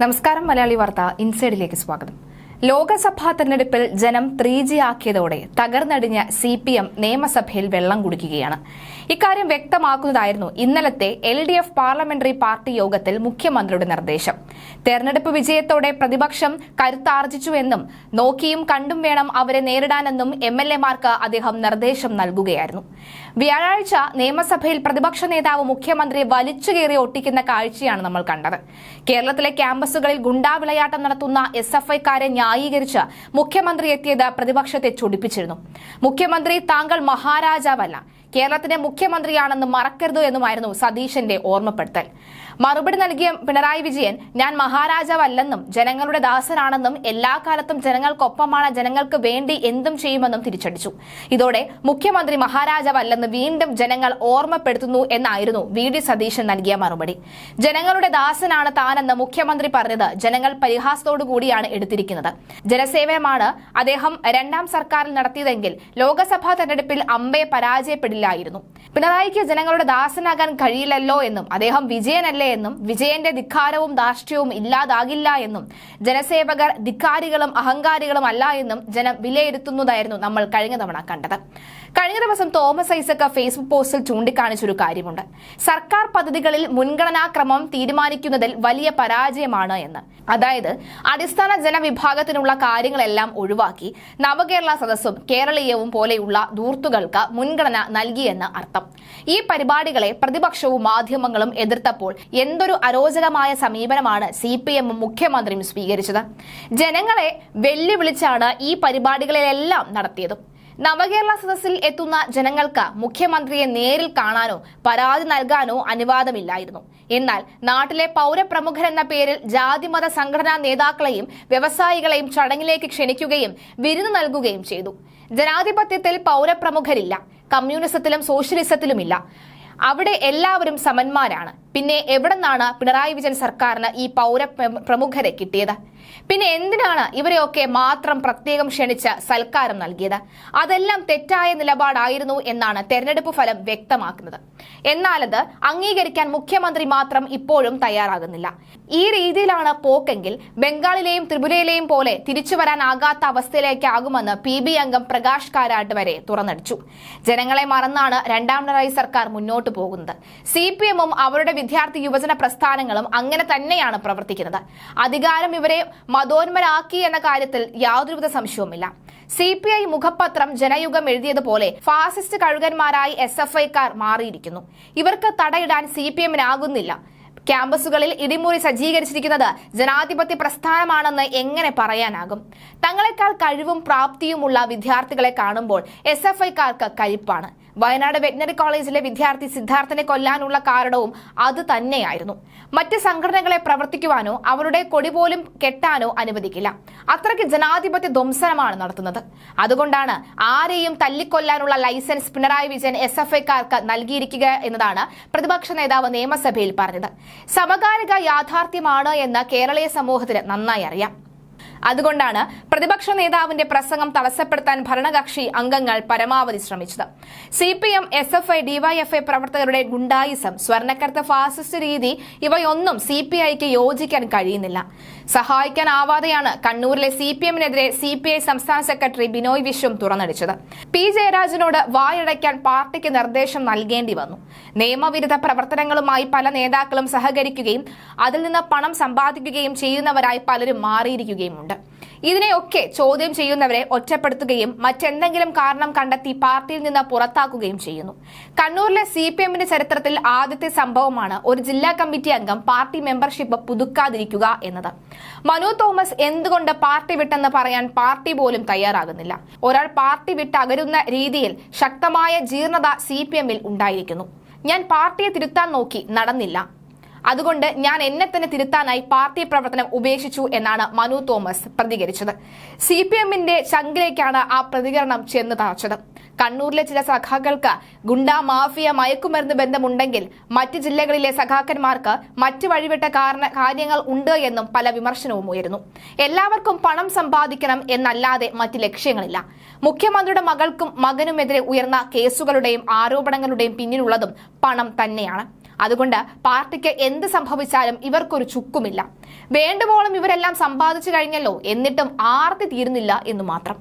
നമസ്കാരം. മലയാളി വാർത്ത ഇൻസൈഡിലേക്ക് സ്വാഗതം. ലോക്സഭാ തെരഞ്ഞെടുപ്പിൽ ജനം 3G ആക്കിയതോടെ തകർന്നടിഞ്ഞ CPM നിയമസഭയിൽ വെള്ളം കുടിക്കുകയാണ്. ഇക്കാര്യം വ്യക്തമാക്കുന്നതായിരുന്നു ഇന്നലത്തെ LDF പാർലമെന്ററി പാർട്ടി യോഗത്തിൽ മുഖ്യമന്ത്രിയുടെ നിർദ്ദേശം. തെരഞ്ഞെടുപ്പ് വിജയത്തോടെ പ്രതിപക്ഷം കരുത്താർജിച്ചുവെന്നും നോക്കിയും കണ്ടും വേണം അവരെ നേരിടാനെന്നും MLA-മാർക്ക് അദ്ദേഹം നിർദ്ദേശം നൽകുകയായിരുന്നു. വ്യാഴാഴ്ച നിയമസഭയിൽ പ്രതിപക്ഷ നേതാവ് മുഖ്യമന്ത്രിയെ വലിച്ചുകയറി ഒട്ടിക്കുന്ന കാഴ്ചയാണ് നമ്മൾ കണ്ടത്. കേരളത്തിലെ ക്യാമ്പസുകളിൽ ഗുണ്ടാവിളയാട്ടം നടത്തുന്ന SFI-ക്കാരെ ന്യായീകരിച്ച് മുഖ്യമന്ത്രി എത്തിയത് പ്രതിപക്ഷത്തെ ചൊടിപ്പിച്ചിരുന്നു. മുഖ്യമന്ത്രി താങ്കൾ മഹാരാജാവല്ല, കേരളത്തിന്റെ മുഖ്യമന്ത്രിയാണെന്ന് മറക്കരുത് എന്നുമായിരുന്നു സതീശന്റെ ഓർമ്മപ്പെടുത്തൽ. മറുപടി നൽകിയ പിണറായി വിജയൻ ഞാൻ മഹാരാജാവല്ലെന്നും ജനങ്ങളുടെ ദാസനാണെന്നും എല്ലാ കാലത്തും ജനങ്ങൾക്കൊപ്പമാണ്, ജനങ്ങൾക്ക് വേണ്ടി എന്തും ചെയ്യുമെന്നും തിരിച്ചടിച്ചു. ഇതോടെ മുഖ്യമന്ത്രി മഹാരാജാവല്ലെന്ന് വീണ്ടും ജനങ്ങൾ ഓർമ്മപ്പെടുത്തുന്നു എന്നായിരുന്നു VD സതീശൻ നൽകിയ മറുപടി. ജനങ്ങളുടെ ദാസനാണ് താനെന്ന് മുഖ്യമന്ത്രി പറഞ്ഞത് ജനങ്ങൾ പരിഹാസത്തോടു കൂടിയാണ് എടുത്തിരിക്കുന്നത്. ജനസേവനമാണ് അദ്ദേഹം രണ്ടാം സർക്കാരിൽ നടത്തിയതെങ്കിൽ ലോക്സഭാ തെരഞ്ഞെടുപ്പിൽ അമ്പെ പരാജയപ്പെടില്ലായിരുന്നു. പിണറായിക്ക് ജനങ്ങളുടെ ദാസനാകാൻ കഴിയില്ലല്ലോ എന്നും അദ്ദേഹം വിജയനല്ലേ എന്നും വിജയന്റെ ധിക്കാരവും ധാർഷ്ട്യവും ഇല്ലാതാകില്ല എന്നും ജനസേവകർ ധിക്കാരികളും അഹങ്കാരികളും അല്ല എന്നും ജനം വിലയിരുത്തുന്നതായിരുന്നു നമ്മൾ കഴിഞ്ഞ തവണ കണ്ടത്. കഴിഞ്ഞ ദിവസം തോമസ് ഐസക് ഫേസ്ബുക്ക് പോസ്റ്റിൽ ചൂണ്ടിക്കാണിച്ചൊരു കാര്യമുണ്ട്. സർക്കാർ പദ്ധതികളിൽ മുൻഗണനാക്രമം തീരുമാനിക്കുന്നതിൽ വലിയ പരാജയമാണ് എന്ന്. അതായത് അടിസ്ഥാന ജനവിഭാഗത്തിനുള്ള കാര്യങ്ങളെല്ലാം ഒഴിവാക്കി നവകേരള സദസ്സും കേരളീയവും പോലെയുള്ള ധൂർത്തുകൾക്ക് മുൻഗണന നൽകിയെന്ന് അർത്ഥം. ഈ പരിപാടികളെ പ്രതിപക്ഷവും മാധ്യമങ്ങളും എതിർത്തപ്പോൾ എന്തൊരു അരോചകമായ സമീപനമാണ് CPM-ഉം മുഖ്യമന്ത്രിയും സ്വീകരിച്ചത്. ജനങ്ങളെ വെല്ലുവിളിച്ചാണ് ഈ പരിപാടികളിലെല്ലാം നടത്തിയത്. നവകേരള സദസ്സിൽ എത്തുന്ന ജനങ്ങൾക്ക് മുഖ്യമന്ത്രിയെ നേരിൽ കാണാനോ പരാതി നൽകാനോ അനുവാദമില്ലായിരുന്നു. എന്നാൽ നാട്ടിലെ പൗരപ്രമുഖരെന്ന പേരിൽ ജാതിമത സംഘടനാ നേതാക്കളെയും വ്യവസായികളെയും ചടങ്ങിലേക്ക് ക്ഷണിക്കുകയും വിരുന്ന് നൽകുകയും ചെയ്തു. ജനാധിപത്യത്തിൽ പൗരപ്രമുഖരില്ല, കമ്മ്യൂണിസത്തിലും സോഷ്യലിസത്തിലുമില്ല. അവിടെ എല്ലാവരും സമന്മാരാണ്. പിന്നെ എവിടെന്നാണ് പിണറായി വിജയൻ സർക്കാരിന് ഈ പൗരപ്രമുഖരെ കിട്ടിയത്? പിന്നെ എന്തിനാണ് ഇവരെയൊക്കെ മാത്രം പ്രത്യേകം ക്ഷണിച്ച് സൽക്കാരം നൽകിയത്? അതെല്ലാം തെറ്റായ നിലപാടായിരുന്നു എന്നാണ് തെരഞ്ഞെടുപ്പ് ഫലം വ്യക്തമാക്കുന്നത്. എന്നാലത് അംഗീകരിക്കാൻ മുഖ്യമന്ത്രി മാത്രം ഇപ്പോഴും തയ്യാറാകുന്നില്ല. ഈ രീതിയിലാണ് പോക്കെങ്കിൽ ബംഗാളിലെയും ത്രിപുരയിലെയും പോലെ തിരിച്ചു വരാനാകാത്ത അവസ്ഥയിലേക്കാകുമെന്ന് PB അംഗം പ്രകാശ് കാരാട്ട് വരെ തുറന്നടിച്ചു. ജനങ്ങളെ മറന്നാണ് രണ്ടാം പിണറായി സർക്കാർ മുന്നോട്ട് പോകുന്നത്. CPM-ഉം അവരുടെ വിദ്യാർത്ഥി യുവജന പ്രസ്ഥാനങ്ങളും അങ്ങനെ തന്നെയാണ് പ്രവർത്തിക്കുന്നത്. അധികാരം ഇവരെ മതോന്മരാക്കി എന്ന കാര്യത്തിൽ യാതൊരുവിധ സംശയവുമില്ല. CPI മുഖപത്രം ജനയുഗം എഴുതിയതുപോലെ ഫാസിസ്റ്റ് കഴുകന്മാരായി SFI-ക്കാർ മാറിയിരിക്കുന്നു. ഇവർക്ക് തടയിടാൻ CPM-നാകുന്നില്ല. ക്യാമ്പസുകളിൽ ഇടിമുറി സജ്ജീകരിച്ചിരിക്കുന്നത് ജനാധിപത്യ പ്രസ്ഥാനമാണെന്ന് എങ്ങനെ പറയാനാകും? തങ്ങളെക്കാൾ കഴിവും പ്രാപ്തിയുമുള്ള വിദ്യാർത്ഥികളെ കാണുമ്പോൾ SFI-ക്കാർക്ക് കലിപ്പാണ്. വയനാട് വെറ്റിനറി കോളേജിലെ വിദ്യാർത്ഥി സിദ്ധാർത്ഥനെ കൊല്ലാനുള്ള കാരണവും അത് തന്നെയായിരുന്നു. മറ്റ് സംഘടനകളെ പ്രവർത്തിക്കുവാനോ അവരുടെ കൊടി പോലും കെട്ടാനോ അനുവദിക്കില്ല. അത്രയ്ക്ക് ജനാധിപത്യ ധ്വംസനമാണ് നടത്തുന്നത്. അതുകൊണ്ടാണ് ആരെയും തല്ലിക്കൊല്ലാനുള്ള ലൈസൻസ് പിണറായി വിജയൻ SFI-ക്കാർക്ക് നൽകിയിരിക്കുക എന്നതാണ് പ്രതിപക്ഷ നേതാവ് നിയമസഭയിൽ പറഞ്ഞത്. സമകാലിക യാഥാർത്ഥ്യമാണ് എന്ന് കേരളീയ സമൂഹത്തിന് നന്നായി അറിയാം. അതുകൊണ്ടാണ് പ്രതിപക്ഷ നേതാവിന്റെ പ്രസംഗം തടസ്സപ്പെടുത്താൻ ഭരണകക്ഷി അംഗങ്ങൾ പരമാവധി ശ്രമിച്ചത്. CPM, SFI, DYFI പ്രവർത്തകരുടെ ഗുണ്ടായിസം, സ്വർണ്ണക്കടത്ത്, ഫാസിസ്റ്റ് രീതി ഇവയൊന്നും CPI-ക്ക് യോജിക്കാൻ കഴിയുന്നില്ല. സഹായിക്കാനാവാതെയാണ് കണ്ണൂരിലെ CPM-നെതിരെ CPI സംസ്ഥാന സെക്രട്ടറി ബിനോയ് വിശ്വം തുറന്നടിച്ചത്. P. ജയരാജനോട് വായടയ്ക്കാൻ പാർട്ടിക്ക് നിർദ്ദേശം നൽകേണ്ടി വന്നു. നിയമവിരുദ്ധ പ്രവർത്തനങ്ങളുമായി പല നേതാക്കളും സഹകരിക്കുകയും അതിൽ നിന്ന് പണം സമ്പാദിക്കുകയും ചെയ്യുന്നവരായി പലരും മാറിയിരിക്കുകയുമുണ്ട്. ഇതിനെയൊക്കെ ചോദ്യം ചെയ്യുന്നവരെ ഒറ്റപ്പെടുത്തുകയും മറ്റെന്തെങ്കിലും കാരണം കണ്ടെത്തി പാർട്ടിയിൽ നിന്ന് പുറത്താക്കുകയും ചെയ്യുന്നു. കണ്ണൂരിലെ CPM-ന്റെ ചരിത്രത്തിൽ ആദ്യത്തെ സംഭവമാണ് ഒരു ജില്ലാ കമ്മിറ്റി അംഗം പാർട്ടി മെമ്പർഷിപ്പ് പുതുക്കാതിരിക്കുക എന്നത്. മനു തോമസ് എന്തുകൊണ്ട് പാർട്ടി വിട്ടെന്ന് പറയാൻ പാർട്ടി പോലും തയ്യാറാകുന്നില്ല. ഒരാൾ പാർട്ടി വിട്ടകരുന്ന രീതിയിൽ ശക്തമായ ജീർണത CPM-ൽ ഉണ്ടായിരിക്കുന്നു. ഞാൻ പാർട്ടിയെ തിരുത്താൻ നോക്കി, നടന്നില്ല. അതുകൊണ്ട് ഞാൻ എന്നെ തന്നെ തിരുത്താനായി പാർട്ടി പ്രവർത്തനം ഉപേക്ഷിച്ചു എന്നാണ് മനു തോമസ് പ്രതികരിച്ചത്. CPM-ന്റെ ചങ്കിലേക്കാണ് ആ പ്രതികരണം ചെന്ന് തറച്ചത്. കണ്ണൂരിലെ ചില സഖാക്കൾക്ക് ഗുണ്ടാ മാഫിയ മയക്കുമരുന്ന് ബന്ധമുണ്ടെങ്കിൽ മറ്റ് ജില്ലകളിലെ സഖാക്കന്മാർക്ക് മറ്റ് വഴിവിട്ട കാര്യങ്ങൾ ഉണ്ട് എന്നും പല വിമർശനവും ഉയരുന്നു. എല്ലാവർക്കും പണം സമ്പാദിക്കണം എന്നല്ലാതെ മറ്റ് ലക്ഷ്യങ്ങളില്ല. മുഖ്യമന്ത്രിയുടെ മകൾക്കും മകനുമെതിരെ ഉയർന്ന കേസുകളുടെയും ആരോപണങ്ങളുടെയും പിന്നിലുള്ളതും പണം തന്നെയാണ്. അതുകൊണ്ട് പാർട്ടിക്ക് എന്ത് സംഭവിച്ചാലും ഇവർക്കൊരു ചുക്കുമില്ല. വേണ്ടുവോളം ഇവരെല്ലാം സമ്പാദിച്ചു കഴിഞ്ഞല്ലോ, എന്നിട്ടും ആർത്തി തീരുന്നില്ല എന്നു മാത്രം.